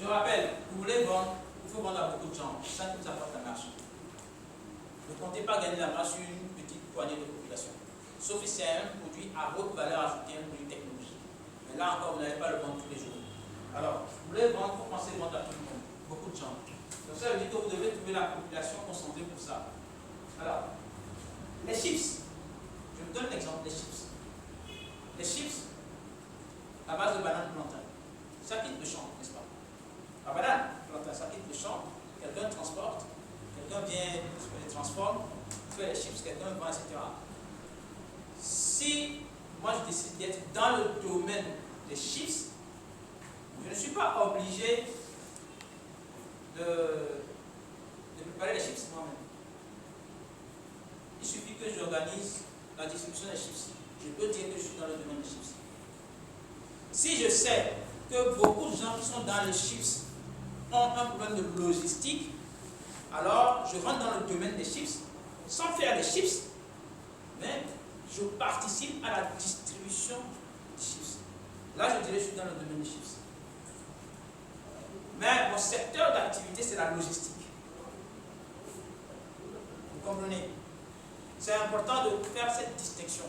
Je rappelle, vous voulez vendre, il faut vendre à beaucoup de gens. Ça qui vous apporte la marche. Ne comptez pas gagner la marche sur une petite poignée de population. Sauf si c'est un produit à haute valeur ajoutée, un produit technologique. Mais là encore, vous n'allez pas le vendre tous les jours. Alors, vous voulez vendre, il faut penser vendre à tout le monde, beaucoup de gens. Donc ça veut dire que vous devez trouver la population concentrée pour ça. Alors, les chips. Je vous donne l'exemple des chips. Les chips à base de banane plantain. Ça quitte le champ, n'est-ce pas? La banane plantain, ça quitte le champ, quelqu'un transporte, quelqu'un vient, les transforme, fait les chips, quelqu'un vend, etc. Si moi je décide d'être dans le domaine des chips, je ne suis pas obligé de préparer les chips moi-même. Il suffit que j'organise la distribution des chips. Je peux dire que je suis dans le domaine des chips. Si je sais que beaucoup de gens qui sont dans les chips ont un problème de logistique, alors je rentre dans le domaine des chips sans faire des chips, mais je participe à la distribution des chips. Là, je dirais que je suis dans le domaine des chips. Mais mon secteur d'activité, c'est la logistique. Vous comprenez? C'est important de faire cette distinction.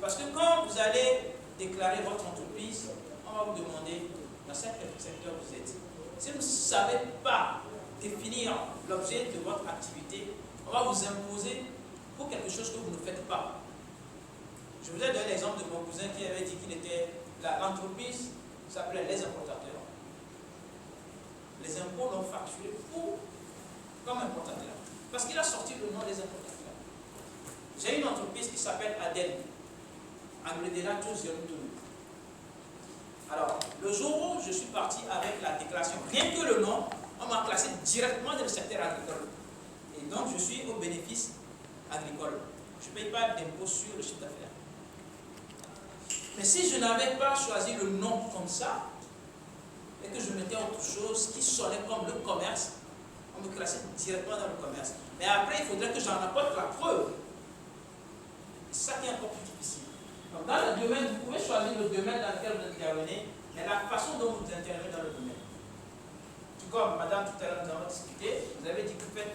Parce que quand vous allez déclarer votre entreprise, on va vous demander dans quel secteur vous êtes. Si vous ne savez pas définir l'objet de votre activité, on va vous imposer pour quelque chose que vous ne faites pas. Je vous ai donné l'exemple de mon cousin qui avait dit qu'il était... L'entreprise s'appelait Les Importateurs. Les impôts l'ont facturé comme importateur. Parce qu'il a sorti le nom des importateurs. J'ai une entreprise qui s'appelle Adel. Alors, le jour où je suis parti avec la déclaration, rien que le nom, on m'a classé directement dans le secteur agricole. Et donc, je suis au bénéfice agricole. Je ne paye pas d'impôt sur le chiffre d'affaires. Mais si je n'avais pas choisi le nom comme ça, et que je mettais autre chose qui sonnait comme le commerce, on me classait directement dans le commerce. Mais après, il faudrait que j'en apporte la preuve. C'est ça qui est encore plus difficile. Donc, dans le domaine, vous pouvez choisir le domaine dans lequel vous intervenez, mais la façon dont vous intervenez dans le domaine. Tout comme, madame, tout à l'heure, nous avons discuté, vous avez dit que vous faites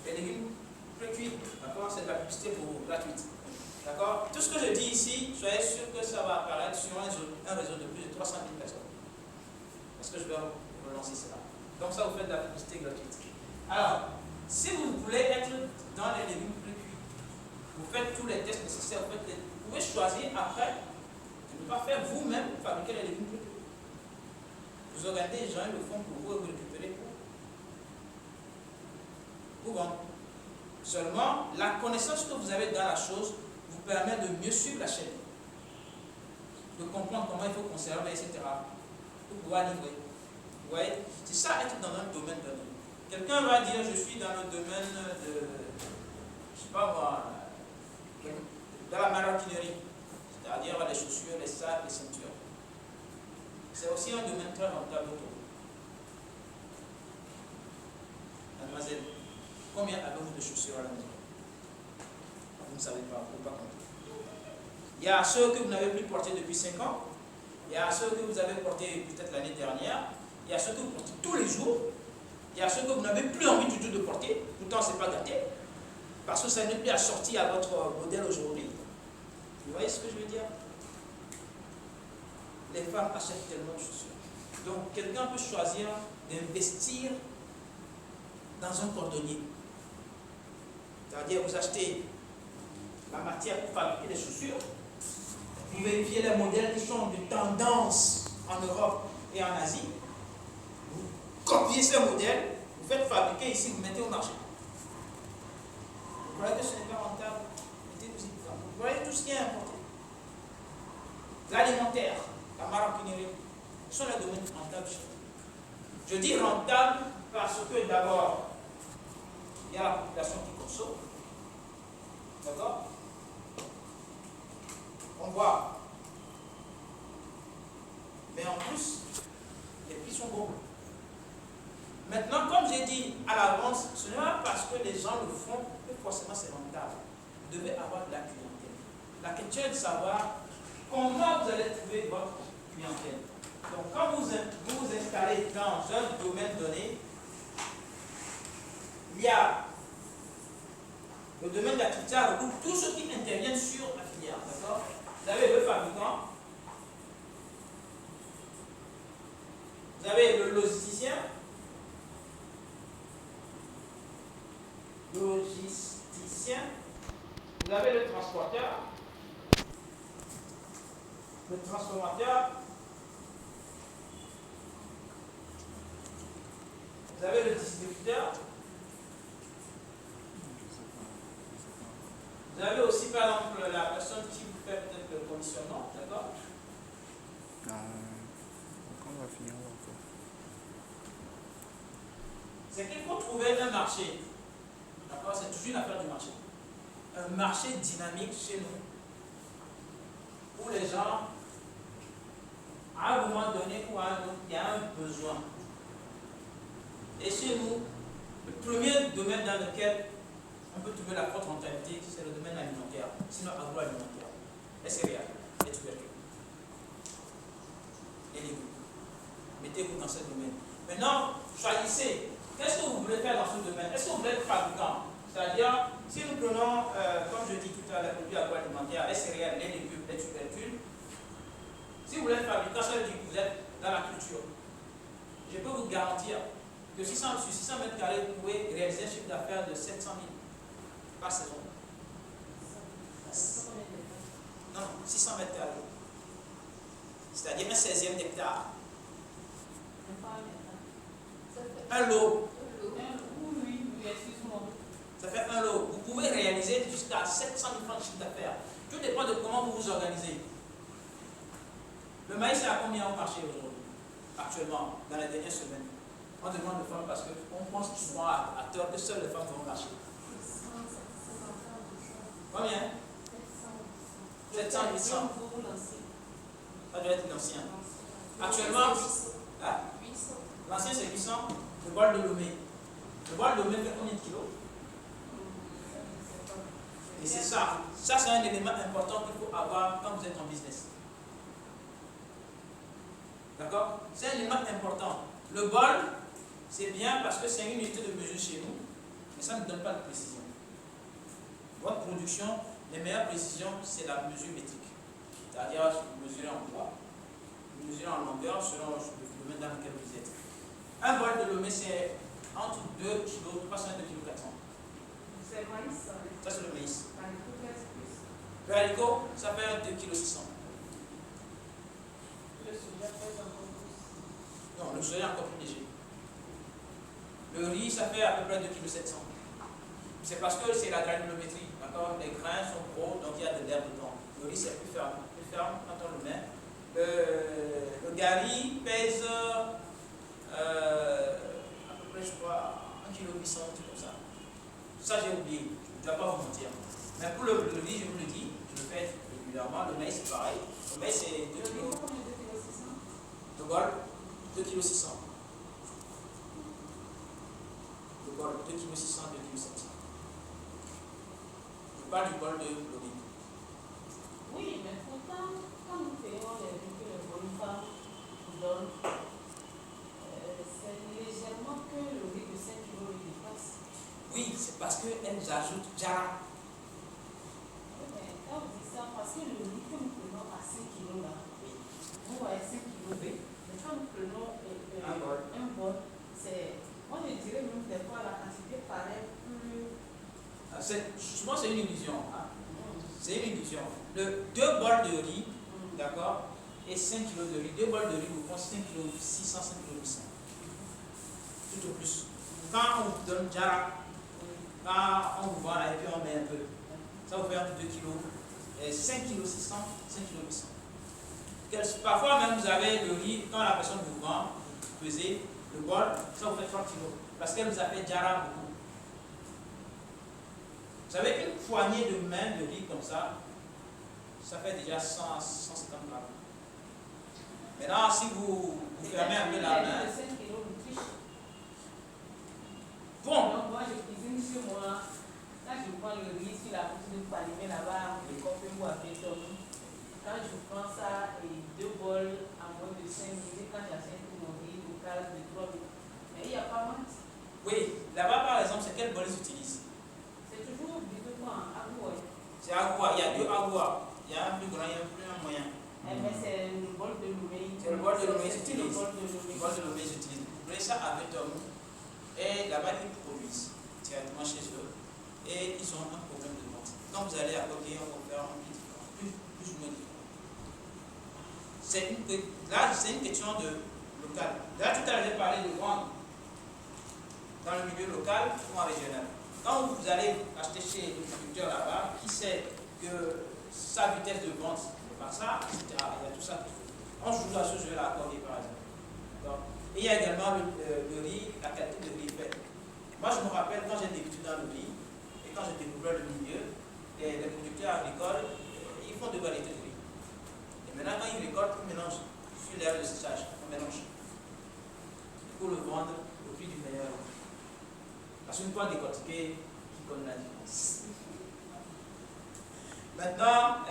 des légumes pré-cuits. D'accord? C'est de la publicité pour vous, gratuite. D'accord? Tout ce que je dis ici, soyez sûr que ça va apparaître sur un réseau de plus de 300 000 personnes. Parce que je vais relancer cela. Donc, ça, vous faites de la publicité gratuite. Alors, si vous voulez être dans les légumes pré-cuits, vous faites tous les tests nécessaires, vous pouvez choisir après de ne pas faire vous-même fabriquer les légumes pré-cuits. Vous organisez les gens, ils le font pour vous et vous récupérez pour vous vendre. Seulement, la connaissance que vous avez dans la chose vous permet de mieux suivre la chaîne, de comprendre comment il faut conserver, etc. Pour pouvoir livrer. Vous voyez? C'est ça, être dans un domaine donné. Quelqu'un va dire, je suis dans le domaine de, je sais pas moi, de la maroquinerie, c'est-à-dire les chaussures, les sacs, les ceintures. C'est aussi un domaine très rentable autour. Mademoiselle, combien avez-vous de chaussures à la maison? Vous ne savez pas, vous ne pouvez pas compter. Il y a ceux que vous n'avez plus portés depuis 5 ans, il y a ceux que vous avez portés peut-être l'année dernière, il y a ceux que vous portez tous les jours, il y a ceux que vous n'avez plus envie du tout de porter, pourtant ce n'est pas gâté, parce que ça n'est plus assorti à votre modèle aujourd'hui. Vous voyez ce que je veux dire? Les femmes achètent tellement de chaussures. Donc quelqu'un peut choisir d'investir dans un cordonnier. C'est-à-dire vous achetez la matière pour fabriquer les chaussures, vous vérifiez les modèles qui sont de tendance en Europe et en Asie, vous copiez ces modèles, vous faites fabriquer ici, vous mettez au marché. Vous voyez que ce n'est pas rentable. Vous voyez tout ce qui est importé. L'alimentaire, la maroquinerie, ce sont les domaines rentables chez nous. Je dis rentable parce que d'abord, il y a la population qui consomme. D'accord? On voit. Mais en plus, les prix sont bons. Maintenant, comme j'ai dit à l'avance, ce n'est pas parce que les gens le font que forcément c'est rentable. Vous devez avoir de la clientèle. La question est de savoir comment vous allez trouver votre clientèle. Donc, quand vous vous installez regardez, dans un domaine donné, il y a le domaine d'activité regroupe tous ceux qui interviennent sur la filière. D'accord? Vous avez le fabricant, vous avez le logisticien, vous avez le transporteur, le transformateur, vous avez le distributeur, vous avez aussi par exemple la personne qui vous fait peut-être le conditionnement, d'accord? On va finir encore. C'est qu'il faut trouver un marché, d'accord? C'est toujours une affaire du marché. Un marché dynamique chez nous, où les gens, à un moment donné ou à un autre, il y a un besoin. Et chez nous, le premier domaine dans lequel on peut trouver la forte rentabilité, c'est le domaine alimentaire, sinon agroalimentaire, les céréales, les tubercules, les légumes. Mettez-vous dans ce domaine. Maintenant, choisissez. Qu'est-ce que vous voulez faire dans ce domaine? Est-ce que vous voulez être fabricant? C'est-à-dire, si nous prenons, comme je dis tout à l'heure, les produits agroalimentaires, les céréales, les légumes, les tubercules, si vous voulez être fabricant, ça veut dire que vous êtes dans la culture. Je peux vous garantir que sur 600 mètres carrés, vous pouvez réaliser un chiffre d'affaires de 700 000 par saison. Non, 600 mètres carrés. C'est-à-dire un 16e d'hectare. Un lot. Ça fait un lot. Vous pouvez réaliser jusqu'à 700 000 francs de chiffre d'affaires. Tout dépend de comment vous vous organisez. Le maïs est à combien au marché aujourd'hui? Actuellement, dans les dernières semaines. On demande aux femmes parce qu'on pense souvent à tort que seules les femmes vont marcher. Combien? 700, 800. Ça doit être l'ancien. Actuellement, hein? L'ancien c'est 800. Le bol de Lomé. Le bol de Lomé fait combien de kilos? Et c'est ça. Ça, c'est un élément important qu'il faut avoir quand vous êtes en business. D'accord? C'est un élément important. Le bol, c'est bien parce que c'est une unité de mesure chez nous, mais ça ne donne pas de précision. Votre production, les meilleures précisions, c'est la mesure métrique. C'est-à-dire, vous mesurez en poids, vous mesurez en longueur selon le domaine dans lequel vous êtes. Un bol de Lomé, c'est entre 2 kg, 300 et 2 kg 400. C'est le maïs. Ça, c'est le maïs. Le Le haricot, ça fait 2 kg 600. soja pèse encore plus. Non, le soja est encore plus léger. Le riz, ça fait à peu près 2 kg 700. C'est parce que c'est la granulométrie, d'accord? Les grains sont gros, donc il y a de l'air dedans. Le riz, c'est plus ferme quand on le met. Le gari pèse à peu près, je crois, 1 kg 800, un truc comme ça. Ça, j'ai oublié, je ne dois pas vous mentir. Mais pour le riz, je vous le dis, je le fais régulièrement. Le maïs, c'est pareil. Le maïs, c'est 2 kg. Le bol, 2 kg 600. Le bol, 2 kg 600, 2 kg 700. Je parle du bol de Lomé. Oui, mais pourtant, quand nous payons les riz que les bonnes femmes nous donnent, c'est légèrement que le riz de 5 kg lui dépasse. Oui, c'est parce qu'elles nous ajoutent Jara. Oui, mais quand vous dites ça, parce que le riz que nous prenons à 5 kg là, vous voyez 5 kg, mais quand nous prenons un bol, c'est, moi je dirais même des fois la quantité paraît plus. Souvent, c'est une illusion. Hein? C'est une illusion. 2 bols de riz, d'accord, et 5 kg de riz. 2 bols de riz vous font 5 kg 600, 5 kg 800. Tout au plus. Quand on vous donne Jara, quand on vous vend là et puis on met un peu, ça vous fait entre 2 kg, et 5 kg 600, 5 kg 800. Parfois même vous avez le riz, quand la personne vous vend, vous pesez le bol, ça vous fait 30 kg. Parce qu'elle vous a fait Jara beaucoup. Vous savez, une poignée de main de riz comme ça fait déjà 150 grammes. Maintenant, si vous fermez un peu la main. Bon. Donc, moi, je cuisine chez moi. Quand je prends le riz sur la boutique de Palimé là-bas, le coffre ou à béton. Quand je prends ça et 2 bols à moins de 5 minutes, quand j'achète mon riz local, ça à Vetomou. Et là-bas, ils produisent directement chez eux. Et ils ont un problème de vente. Quand vous allez à côté, on va faire un peu différent, plus ou moins différent. Là, c'est une question de local. Là, tout à l'heure, j'ai parlé de vendre dans le milieu local ou en régional. Quand vous allez acheter chez le producteur là-bas, qui sait que sa vitesse de vente n'est pas ça, etc. Il y a tout ça. On joue à ce jeu-là à Cordier, par exemple. Et il y a également le riz, la qualité de riz fait. Moi, je me rappelle quand j'ai débuté dans le riz et quand j'ai découvert le milieu, les producteurs agricoles, ils font deux variétés de riz. Et maintenant, quand ils récoltent, ils mélangent sur l'air de séchage. On mélange. Pour le vendre au prix du meilleur. Parce qu'une fois décortiqué, qui connaît la différence. Maintenant,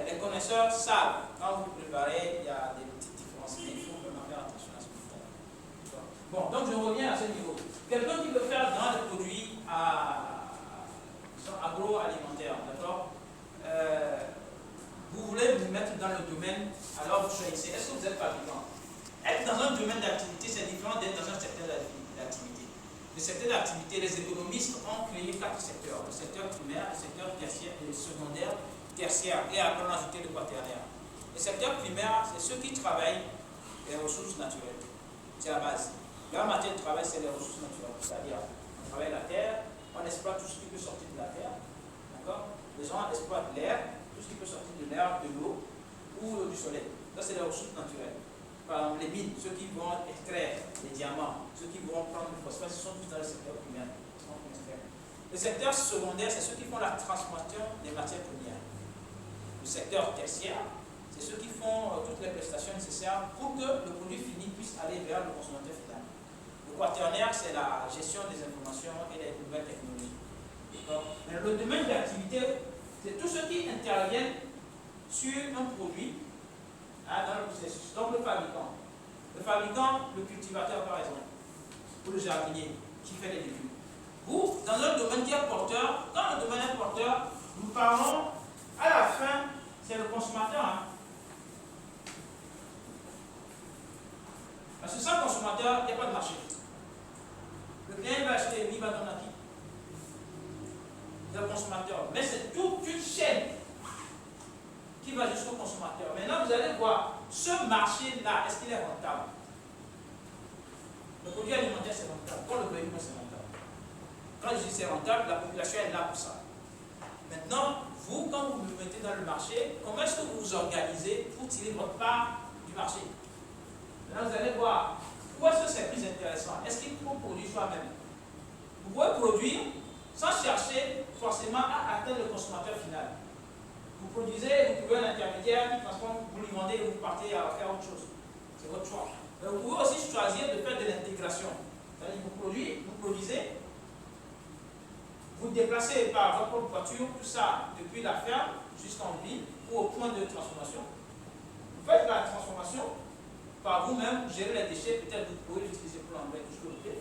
les connaisseurs savent, quand vous préparez, il y a des petites différences, mais il faut vraiment faire attention à ce détail. Bon, donc je reviens à ce niveau. Quelqu'un qui veut faire dans les produits agroalimentaires, d'accord, vous voulez vous mettre dans le domaine, alors vous choisissez, est-ce que vous êtes fabricant? Être dans un domaine d'activité, c'est différent d'être dans un secteur d'activité. Le secteur d'activité, les économistes ont créé 4 secteurs. Le secteur primaire, le secteur tertiaire, le secondaire, tertiaire, et après on a ajouté le quaternaire. Le secteur primaire, c'est ceux qui travaillent les ressources naturelles. C'est la base. Leur matière de travail, c'est les ressources naturelles. C'est-à-dire, on travaille la terre, on exploite tout ce qui peut sortir de la terre. D'accord? Les gens exploitent l'air, tout ce qui peut sortir de l'air, de l'eau ou du soleil. Ça, c'est les ressources naturelles. Par exemple, les mines, ceux qui vont extraire les diamants, ceux qui vont prendre le phosphore, ce sont tous dans le secteur primaire. Le secteur secondaire, c'est ceux qui font la transformation des matières premières. Le secteur tertiaire, c'est ceux qui font toutes les prestations nécessaires pour que le produit fini puisse aller vers le consommateur final. Le quaternaire, c'est la gestion des informations et des nouvelles technologies. Mais le domaine d'activité, c'est tous ceux qui interviennent sur un produit dans le processus. Donc le fabricant, le cultivateur par exemple, ou le jardinier qui fait les légumes. Vous, dans un domaine qui est porteur, quand le domaine est porteur, nous parlons, à la fin, c'est le consommateur. Hein. Parce que sans consommateur, il n'y a pas de marché. Le client va acheter, lui va donner à qui? Le consommateur. Mais c'est toute une chaîne qui va jusqu'au consommateur. Maintenant, vous allez voir, ce marché-là, est-ce qu'il est rentable? Le produit alimentaire, c'est rentable. Quand le véhicule, c'est rentable. Quand je dis c'est rentable, la population est là pour ça. Maintenant, vous, quand vous vous mettez dans le marché, comment est-ce que vous vous organisez pour tirer votre part du marché? Maintenant, vous allez voir, où est-ce que c'est plus intéressant? Est-ce qu'il faut produire soi-même? Vous pouvez produire sans chercher forcément à atteindre le consommateur final. Vous produisez, vous trouvez un intermédiaire qui transforme, vous lui vendez et vous partez à faire autre chose. C'est votre choix. Mais vous pouvez aussi choisir de faire de l'intégration. C'est-à-dire que vous produisez, vous déplacez par votre propre voiture, tout ça depuis la ferme jusqu'en ville ou au point de transformation. Vous faites la transformation par vous-même, vous gérez les déchets, peut-être vous pouvez l'utiliser pour l'enlever, tout ce que vous voulez.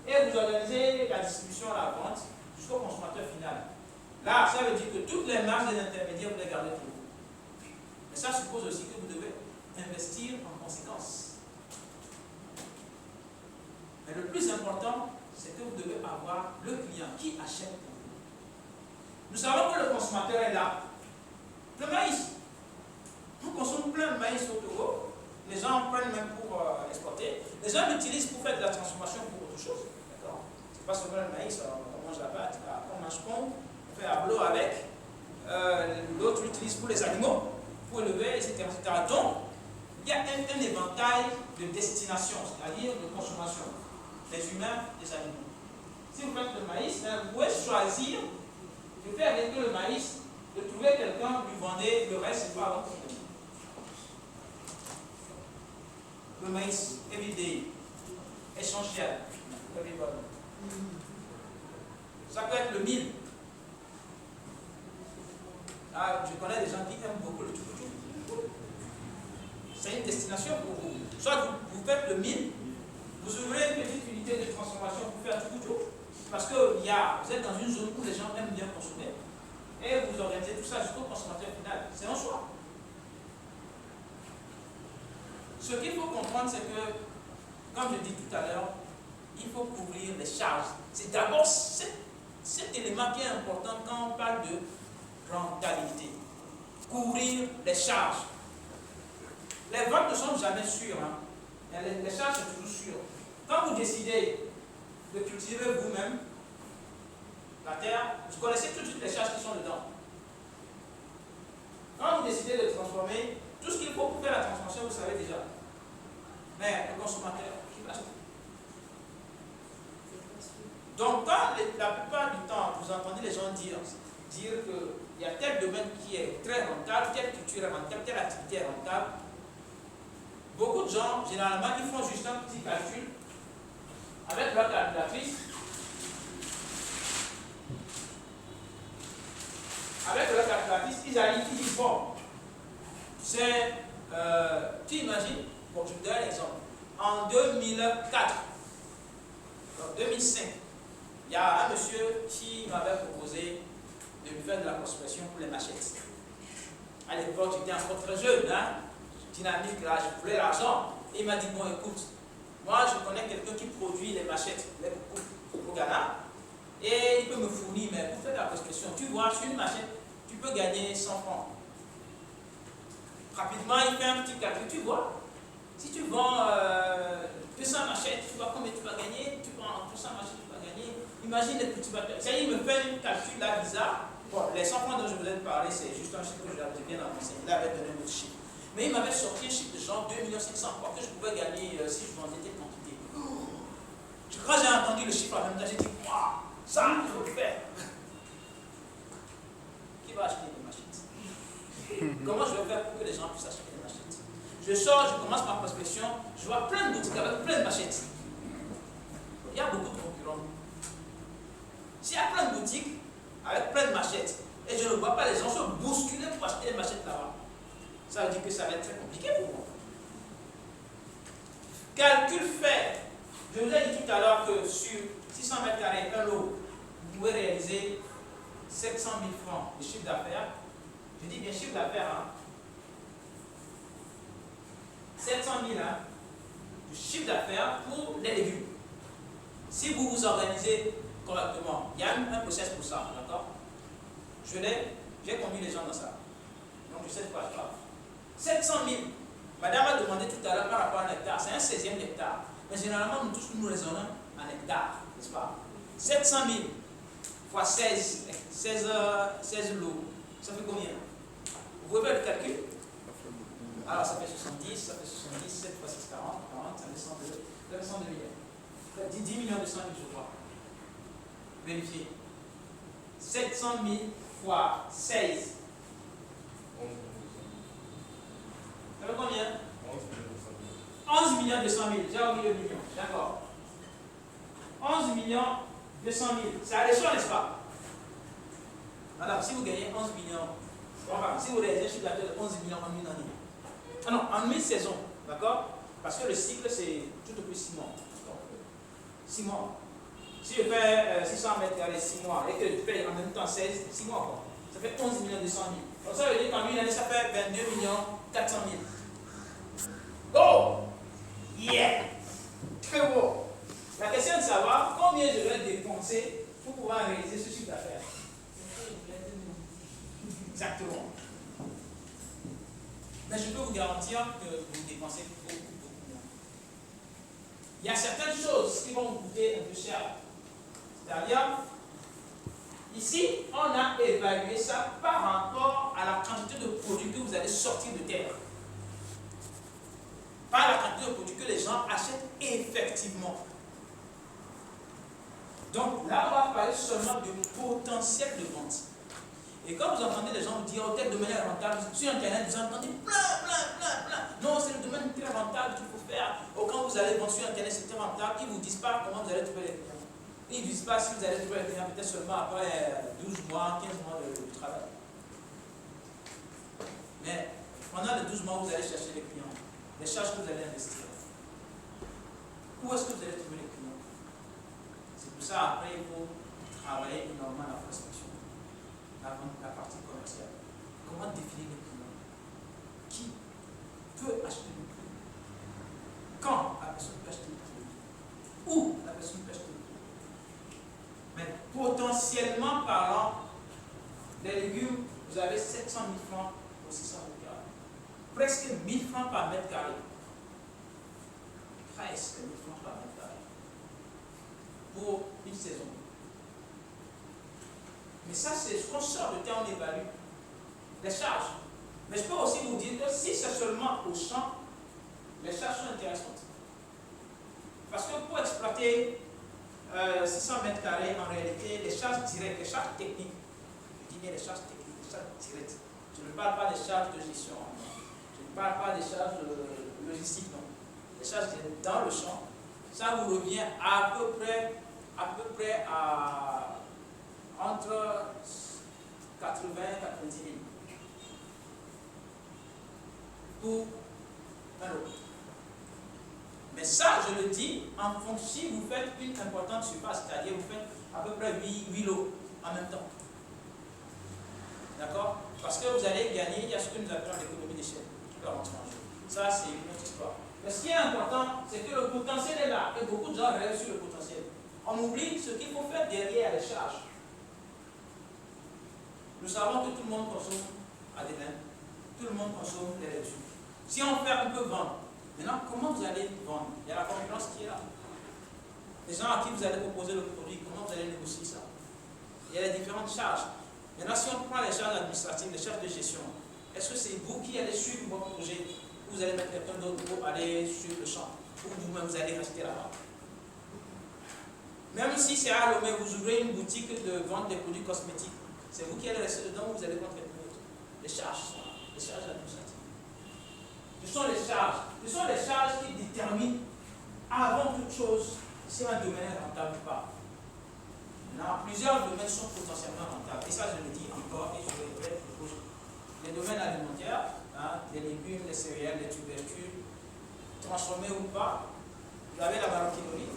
Et vous organisez la distribution, la vente jusqu'au consommateur final. Là, ça veut dire que toutes les marges des intermédiaires, vous les gardez pour vous. Mais ça suppose aussi que vous devez investir en conséquence. Mais le plus important, c'est que vous devez avoir le client qui achète pour vous. Nous savons que le consommateur est là. Le maïs. On consomme plein de maïs au Togo. Les gens en prennent même pour exporter. Les gens l'utilisent pour faire de la transformation pour autre chose. D'accord? C'est pas seulement le maïs, on mange la pâte, on mange con. On fait un blot avec, l'autre l'utilise pour les animaux, pour élever, etc., etc. Donc, il y a un éventail de destination, c'est-à-dire de consommation, des humains, des animaux. Si vous faites le maïs, vous pouvez choisir de faire avec le maïs, de trouver quelqu'un, lui vendez le reste, c'est pas votre problème. Le maïs, everyday, essentiel, everybody. Ça peut être le mil. Ah, je connais des gens qui aiment beaucoup le tchoukou. C'est une destination pour vous. Soit vous faites le mil, vous ouvrez une petite unité de transformation pour faire tchoukou, parce que vous êtes dans une zone où les gens aiment bien consommer, et vous organisez tout ça jusqu'au consommateur final. C'est un choix. Ce qu'il faut comprendre, c'est que comme je dis tout à l'heure, il faut couvrir les charges. C'est d'abord cet élément qui est important quand on parle de rentabilité. Couvrir les charges. Les ventes ne sont jamais sûres. Hein. Les charges sont toujours sûres. Quand vous décidez de cultiver vous-même la terre, vous connaissez tout de suite les charges qui sont dedans. Quand vous décidez de transformer, tout ce qu'il faut pour faire la transformation, vous savez déjà. Mais le consommateur, qui va acheter? Donc, quand la plupart du temps, vous entendez les gens dire qu'il y a tel domaine qui est très rentable, telle culture est rentable, telle activité est rentable, beaucoup de gens, généralement, ils font juste un petit calcul avec leur calculatrice. Avec leur calculatrice, ils arrivent, ils disent bon, c'est, tu imagines, bon, je vous donne un exemple. En 2004, en 2005, il y a un monsieur qui m'avait proposé de lui faire de la prospection pour les machettes. À l'époque, j'étais encore très jeune, hein, dynamique, là, je voulais l'argent. Et il m'a dit, bon, écoute, moi, je connais quelqu'un qui produit les machettes, les coupes au Ghana, et il peut me fournir, mais pour faire de la prospection, tu vois, sur une machette, tu peux gagner 100 francs. Rapidement, il fait un petit calcul, tu vois. Si tu vends 200 machettes, tu vois combien tu vas gagner. Tu vends 200 machettes, tu vas gagner. Imagine les cultivateurs. Ça y est, il me fait un calcul là bizarre. Bon, les 100 francs dont je vous ai parlé, c'est juste un chiffre que j'ai bien avancé. Il avait donné un autre chiffre. Mais il m'avait sorti un chiffre de genre 2 500 000 que je pouvais gagner si je vendais telle quantité. Quand j'ai entendu le chiffre en même temps, j'ai dit, waouh, ça, il faut le faire. Qui va acheter des machettes? Comment je vais faire pour que les gens puissent acheter des machettes? Je sors, je commence ma prospection, je vois plein de boutiques avec plein de machettes. Il y a beaucoup de concurrents. S'il y a plein de boutiques avec plein de machettes, et je ne vois pas les gens se bousculer pour acheter des machettes là-bas, ça veut dire que ça va être très compliqué pour moi. Calcul fait. Je vous ai dit tout à l'heure que sur 600 mètres carrés, un lot, vous pouvez réaliser 700 000 francs de chiffre d'affaires. Je dis bien chiffre d'affaires, hein. 700 000 hein, de chiffre d'affaires pour les légumes. Si vous vous organisez correctement, il y a un process pour ça, d'accord? J'ai conduit les gens dans ça. Donc je sais de quoi je parle. 700 000. Madame a demandé tout à l'heure par rapport à un hectare, c'est un 16e d'hectare. Mais généralement, nous tous nous raisonnons en hectare, n'est-ce pas? 700 000 fois 16 lots, ça fait combien? Vous pouvez faire le calcul? Alors ça fait 70, ça fait 70, 7 fois 6, 40, 40, ça fait 102 millions. 10 millions de 100 000, je crois. Vérifiez. 700 000 fois 16. Ça fait combien? 11 millions 200 000. J'ai oublié le million. D'accord. 11 millions 200 000. C'est à l'échelle, n'est-ce pas? Madame, si vous gagnez 11 millions, enfin, si vous réalisez un chiffre d'affaires de 11 millions en une année, ah non, en une saison, d'accord? Parce que le cycle, c'est tout au plus 6 mois. Donc, 6 mois. Si je fais 600 mètres carrés 6 mois et que je paye en même temps 16, 6 mois, quoi. Ça fait 11 millions 200 000. Donc ça veut dire qu'en une année, ça fait 22 millions 400 000. Oh! Yeah! Très beau! La question est de savoir combien je vais dépenser pour pouvoir réaliser ce chiffre d'affaires. Exactement. Mais je peux vous garantir que vous dépensez beaucoup moins. Il y a certaines choses qui vont vous coûter un peu cher. C'est-à-dire, ici, on a évalué ça par rapport à la quantité de produits que vous allez sortir de terre. Par la quantité de produits que les gens achètent effectivement. Donc là, on va parler seulement du potentiel de vente. Et quand vous entendez les gens vous dire, oh, tel domaine est rentable, sur Internet, vous entendez plein. Non, c'est le domaine très rentable qu'il faut faire. Ou quand vous allez vendre sur Internet, c'est très rentable. Ils ne vous disent pas comment vous allez trouver les clients. Ils ne disent pas si vous allez trouver les clients peut-être seulement après 12 mois, 15 mois de travail. Mais pendant les 12 mois, vous allez chercher les clients, les charges que vous allez investir. Où est-ce que vous allez trouver les clients? C'est pour ça, après, il faut travailler énormément la prospection, la partie commerciale. Comment définir les clients? Qui peut acheter le client? Quand la personne peut acheter le client? potentiellement parlant, les légumes, vous avez 700 000 francs pour 600 mètres carrés. Presque 1000 francs par mètre carré. Presque 1000 francs par mètre carré. Pour une saison. Mais ça, c'est ce qu'on sort de terre, on évalue les charges. Mais je peux aussi vous dire que si c'est seulement au champ, les charges sont intéressantes. Parce que pour exploiter 600 mètres carrés, en réalité, les charges directes, les charges techniques, je dis bien les charges techniques, les charges directes. Je ne parle pas des charges de gestion, je ne parle pas des charges logistiques, non. Les charges dans le champ, ça vous revient à peu près à entre 80 et 90 000 pour un lot. Mais ça, je le dis, en fonction, si vous faites une importante surface, c'est-à-dire vous faites à peu près 8 lots en même temps. D'accord? Parce que vous allez gagner, il y a ce que nous appelons l'économie d'échelle qui va rentrer en jeu. Ça, c'est une autre histoire. Mais ce qui est important, c'est que le potentiel est là. Et beaucoup de gens rêvent sur le potentiel. On oublie ce qu'il faut faire derrière les charges. Nous savons que tout le monde consomme ADN, tout le monde consomme les légumes. Si on fait un peu vendre, maintenant, comment vous allez vendre? Il y a la concurrence qui est là. Les gens à qui vous allez proposer le produit, comment vous allez négocier ça? Il y a les différentes charges. Maintenant, si on prend les charges administratives, les charges de gestion, est-ce que c'est vous qui allez suivre votre projet ou vous allez mettre quelqu'un d'autre pour aller sur le champ ou vous-même vous allez rester là-bas? Même si c'est à Lomé, vous ouvrez une boutique de vente des produits cosmétiques, c'est vous qui allez rester dedans ou vous allez contre quelqu'un d'autre? Les charges sont là, les charges administratives. Ce sont les charges qui déterminent avant toute chose si un domaine est rentable ou pas. Maintenant, plusieurs domaines sont potentiellement rentables. Et ça, je le dis encore et je le répète. Les domaines alimentaires, les légumes, les céréales, les tubercules, transformés ou pas. Vous avez la maroquinerie,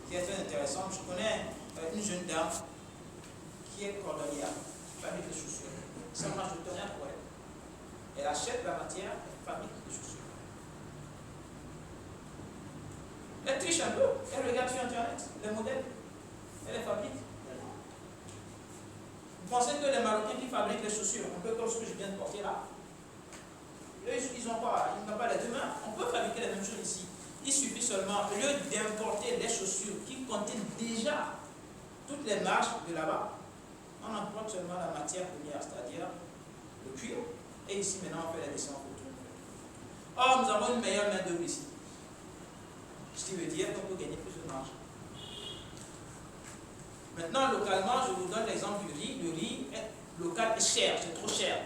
qui est très intéressante. Je connais une jeune dame qui est cordonnière, qui fabrique des chaussures. Ça marche de tonnerre pour elle. Elle achète la matière, elle fabrique des chaussures. Elle triche un peu, elle regarde sur Internet les modèles, elle les fabrique. Vous pensez que les Marocains qui fabriquent les chaussures, un peu comme ce que je viens de porter là, eux, ils n'ont pas les deux mains. On peut fabriquer les mêmes choses ici. Il suffit seulement, au lieu d'importer les chaussures qui contiennent déjà toutes les marges de là-bas, on importe seulement la matière première, c'est-à-dire le cuir. Et ici, maintenant, on fait les dessins en photo. Or, nous avons une meilleure main-d'œuvre ici. Ce qui veut dire qu'on peut gagner plus de marge. Maintenant, localement, je vous donne l'exemple du riz. Le riz local est cher, c'est trop cher.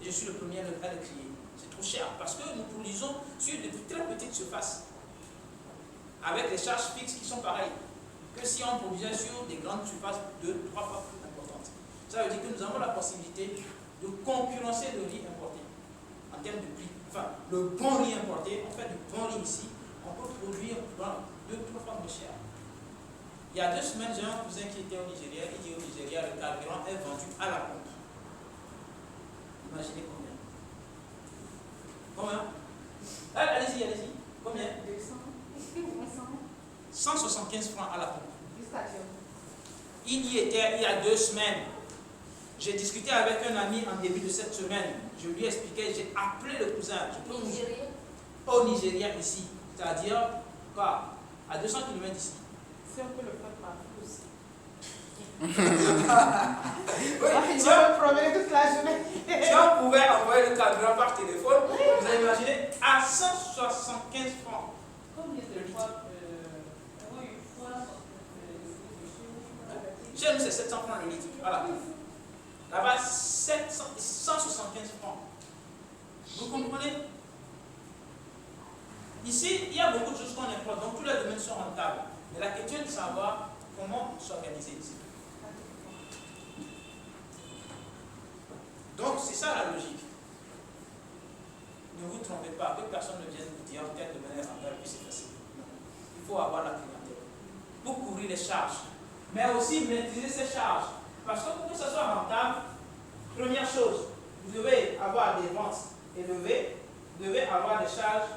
Et je suis le premier à le crier. C'est trop cher parce que nous produisons sur de très petites surfaces. Avec des charges fixes qui sont pareilles que si on produisait sur des grandes surfaces 2-3 fois plus importantes. Ça veut dire que nous avons la possibilité de concurrencer le riz importé en termes de prix. Enfin, le bon riz importé, on fait du bon riz ici, on peut produire 2-3 fois moins cher. Il y a 2 semaines, j'ai un cousin qui était au Nigeria. Il dit au Nigeria, le carburant est vendu à la pompe. Imaginez combien? Combien? Allez-y, allez-y. Combien? 175 francs à la pompe. Il y était il y a 2 semaines. J'ai discuté avec un ami en début de cette semaine. Je lui ai expliqué, j'ai appelé le cousin. Au Nigeria ici. C'est-à-dire, quoi? À 200 km d'ici. Si on peut le faire partout aussi. Oui, si on promenait toute la journée. Si on pouvait envoyer le carburant par téléphone, vous allez imaginer, à 175 francs. Combien de fois chez nous, c'est 700 francs le litre. Voilà. Là-bas, 175 francs. Vous comprenez? Ici, il y a beaucoup de choses qu'on importe, donc tous les domaines sont rentables. Mais la question est de savoir comment s'organiser ici. Donc, c'est ça la logique. Ne vous trompez pas, que personne ne vienne vous dire tel domaine est rentable, puis c'est facile. Il faut avoir la clientèle pour couvrir les charges, mais aussi maîtriser ces charges. Parce que pour que ce soit rentable, première chose, vous devez avoir des ventes élevées, vous devez avoir des charges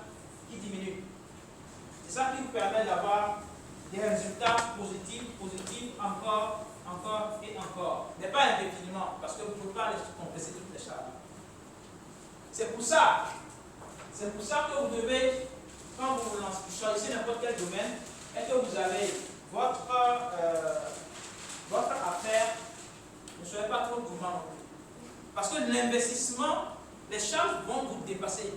qui diminuent. C'est ça qui vous permet d'avoir des résultats positifs, encore encore et encore. Mais pas indéfiniment, parce que vous ne pouvez pas compresser toutes les charges. C'est pour ça que vous devez, quand vous choisissez n'importe quel domaine, et que vous avez votre affaire, ne soyez pas trop gourmand. Parce que l'investissement, les charges vont vous dépasser.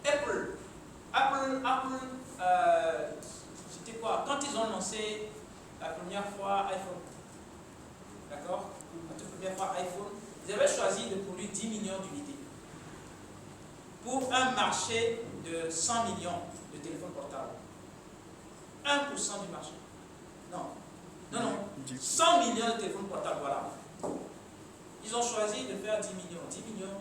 Apple, c'était quoi? Quand ils ont lancé la première fois iPhone, d'accord? La toute première fois iPhone, ils avaient choisi de produire 10 millions d'unités pour un marché de 100 millions de téléphones portables. 1% du marché. Non. 100 millions de téléphones portables, voilà. Ils ont choisi de faire 10 millions. 10 millions,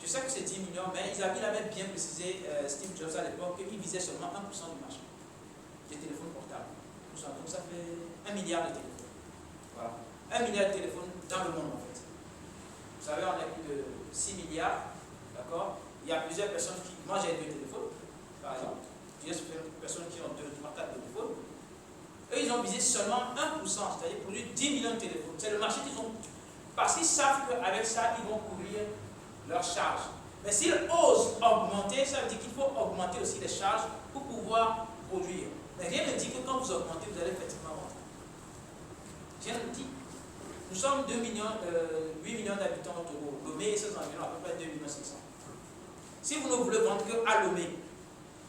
je sais que c'est 10 millions, mais il avait bien précisé, Steve Jobs à l'époque, qu'il visait seulement 1% du marché des téléphones portables. Donc ça fait 1 milliard de téléphones. Voilà. 1 milliard de téléphones dans le monde en fait. Vous savez, on a plus de 6 milliards, d'accord? Il y a plusieurs personnes qui... Moi j'ai 2 téléphones, par exemple. Plusieurs personnes qui ont 2, 3, 4 téléphones. Eux, ils ont visé seulement 1%, c'est-à-dire produire 10 millions de téléphones. C'est le marché qu'ils ont... Parce qu'ils savent qu'avec ça, ils vont couvrir leurs charges. Mais s'ils osent augmenter, ça veut dire qu'il faut augmenter aussi les charges pour pouvoir produire. Mais rien ne dit que quand vous augmentez, vous allez effectivement vendre. Rien ne dit. Nous sommes 8 millions d'habitants au Togo. Lomé et ses environs, à peu près 2 500 000. Si vous ne voulez vendre qu'à Lomé,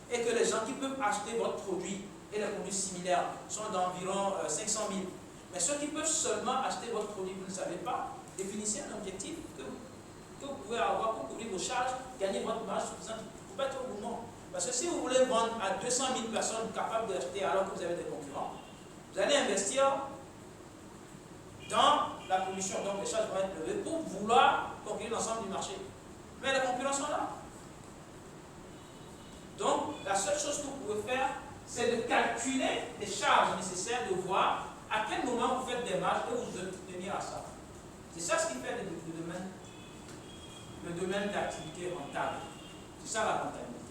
et que les gens qui peuvent acheter votre produit et les produits similaires sont d'environ 500 000, mais ceux qui peuvent seulement acheter votre produit, vous ne savez pas, définissez un objectif que vous pouvez avoir pour couvrir vos charges, gagner votre marge suffisante. Il ne faut pas être gourmand. Parce que si vous voulez vendre à 200 000 personnes capables d'acheter alors que vous avez des concurrents, vous allez investir dans la production, donc les charges vont être levées pour vouloir conquérir l'ensemble du marché. Mais les concurrents sont là. Donc, la seule chose que vous pouvez faire, c'est de calculer les charges nécessaires, de voir à quel moment vous faites des marges et vous devez tenir à ça. C'est ça ce qui fait le domaine d'activité rentable. C'est ça la rentabilité.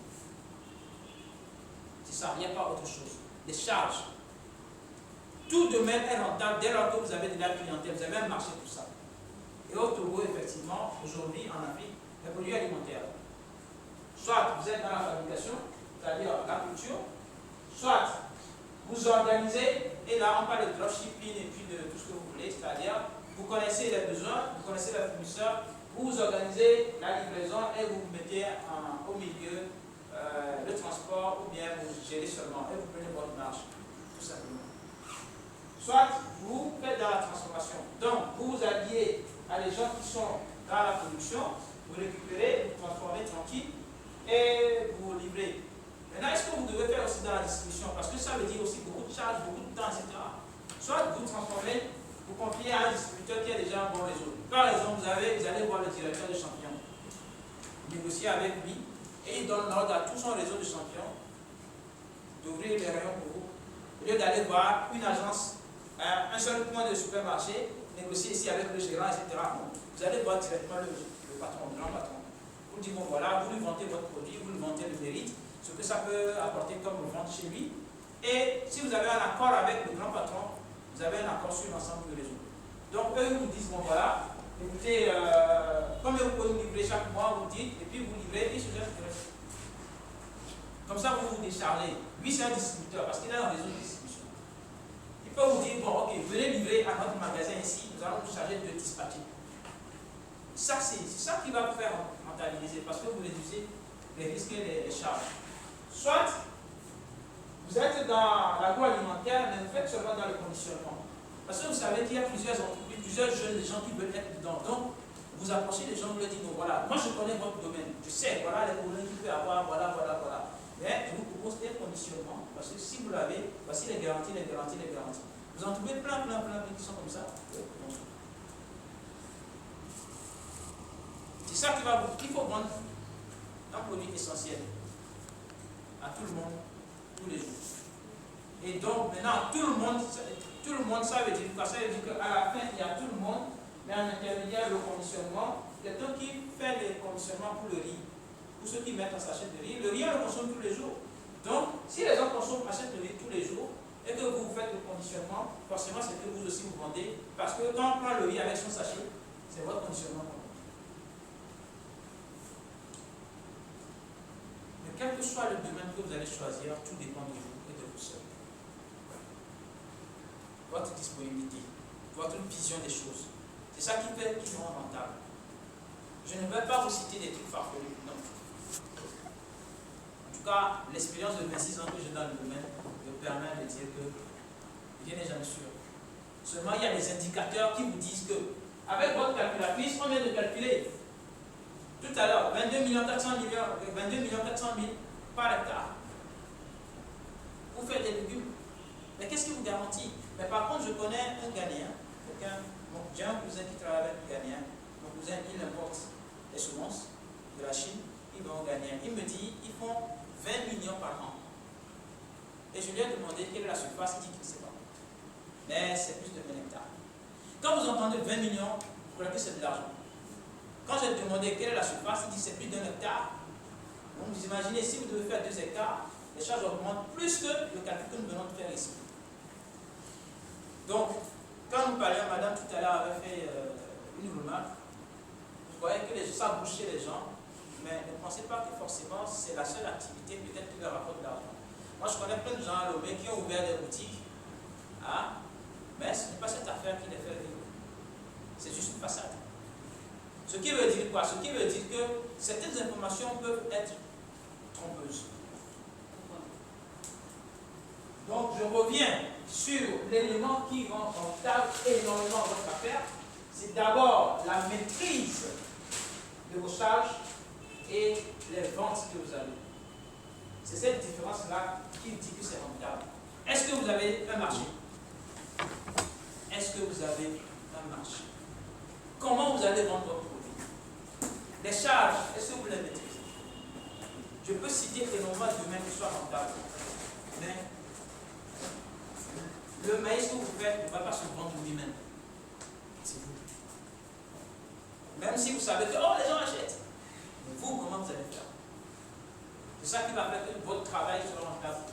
C'est ça, il n'y a pas autre chose. Les charges. Tout domaine est rentable dès lors que vous avez de la clientèle, vous avez un marché pour ça. Et au Togo, effectivement, aujourd'hui en Afrique, les produits alimentaires. Soit vous êtes dans la fabrication, c'est-à-dire la culture, soit vous organisez, et là on parle de dropshipping et puis de tout ce que vous voulez, c'est-à-dire vous connaissez les besoins, vous connaissez les fournisseurs, vous organisez la livraison et vous mettez au milieu le transport ou bien vous gérez seulement et vous prenez votre marge, tout simplement. Soit vous faites dans la transformation, donc vous vous alliez à les gens qui sont dans la production, vous récupérez, vous transformez tranquille et vous livrez. Maintenant, est-ce que vous devez faire aussi dans la distribution? Parce que ça veut dire aussi beaucoup de charges, beaucoup de temps, etc. Soit vous transformez, vous confiez à un distributeur qui a déjà un bon réseau. Par exemple, vous allez voir le directeur de champion, négocier avec lui, et il donne l'ordre à tout son réseau de champions d'ouvrir les rayons pour vous. Au lieu d'aller voir une agence, un seul point de supermarché, négocier ici avec le gérant, etc. Non. Vous allez voir directement le patron, le grand patron. Vous dites, bon voilà, vous lui vantez votre produit, vous lui vantez le mérite, ce que ça peut apporter comme vente chez lui. Et si vous avez un accord avec le grand patron, vous avez un accord sur l'ensemble du réseau. Donc eux, ils vous disent, bon voilà, écoutez, combien vous pouvez nous livrer chaque mois, vous dites, et puis vous livrez, et ce geste. Comme ça, vous vous déchargez. Lui, c'est un distributeur, parce qu'il a un réseau de distribution. Il peut vous dire, bon, ok, venez livrer à notre magasin ici, nous allons vous charger de dispatcher. Ça, c'est ça qui va vous faire rentabiliser, parce que vous réduisez les risques et les charges. Soit, vous êtes dans l'agroalimentaire, mais vous faites seulement dans le conditionnement. Parce que vous savez qu'il y a plusieurs entreprises, plusieurs jeunes gens qui veulent être dedans. Donc, vous approchez les gens, vous leur dites, bon, voilà, moi je connais votre domaine, je sais, voilà les problèmes qu'il peut y avoir, voilà. Mais je vous propose un conditionnement, parce que si vous l'avez, voici les garanties. Vous en trouvez plein qui sont comme ça. C'est ça qu'il faut vendre un produit essentiel à tout le monde, tous les jours. Et donc maintenant, tout le monde, ça veut dire quoi? Ça veut dire qu'à la fin, il y a tout le monde, mais en intermédiaire, le conditionnement, quelqu'un qui fait les conditionnements pour le riz, pour ceux qui mettent un sachet de riz. Le riz, on le consomme tous les jours. Donc, si les gens achètent le riz tous les jours, et que vous faites le conditionnement, forcément c'est que vous aussi vous vendez, parce que quand on prend le riz avec son sachet, c'est votre conditionnement. Mais quel que soit le domaine que vous allez choisir, tout dépend de vous et de vous seul. Votre disponibilité, votre vision des choses. C'est ça qui fait qu'ils sont rentables. Je ne vais pas vous citer des trucs farfelus, non. En tout cas, l'expérience de 26 ans que j'ai dans le domaine me permet de dire que rien n'est jamais sûr. Seulement, il y a des indicateurs qui vous disent que, avec votre calculatrice, on vient de calculer tout à l'heure 22 400 000 par hectare. Vous faites des légumes. Mais qu'est-ce qui vous garantit? Mais par contre, je connais un Ghanéen, j'ai un cousin qui travaille avec un Ghanéen. Mon cousin, il importe les semences de la Chine, il va au Ghanéen. Il me dit, ils font 20 millions par an. Et je lui ai demandé quelle est la surface, il dit qu'il ne sait pas. Mais c'est plus de 20 hectares. Quand vous entendez 20 millions, vous croyez que c'est de l'argent. Quand j'ai demandé quelle est la surface, il dit c'est plus d'1 hectare. Donc vous imaginez, si vous devez faire 2 hectares, les charges augmentent plus que le calcul que nous venons de faire ici. Donc, quand nous parlions, madame tout à l'heure avait fait une remarque, vous voyez que ça bouchait les gens, mais ne pensez pas que forcément c'est la seule activité peut-être qui leur rapporte de l'argent. Moi je connais plein de gens à Lomé qui ont ouvert des boutiques, hein, mais ce n'est pas cette affaire qui les fait vivre. C'est juste une façade. Ce qui veut dire quoi? Ce qui veut dire que certaines informations peuvent être trompeuses. Donc je reviens sur l'élément qui rend rentable énormément votre affaire. C'est d'abord la maîtrise de vos charges et les ventes que vous avez. C'est cette différence-là qui dit que c'est rentable. Est-ce que vous avez un marché? Est-ce que vous avez un marché? Comment vous allez vendre votre produit? Les charges, est-ce que vous les maîtrisez? Je peux citer énormément de domaines qui soient rentables, mais le maïs que vous faites ne va pas se vendre lui-même. C'est vous. Même si vous savez que les gens achètent. Mais vous, comment vous allez faire? C'est ça qui va faire que votre travail sera rentable.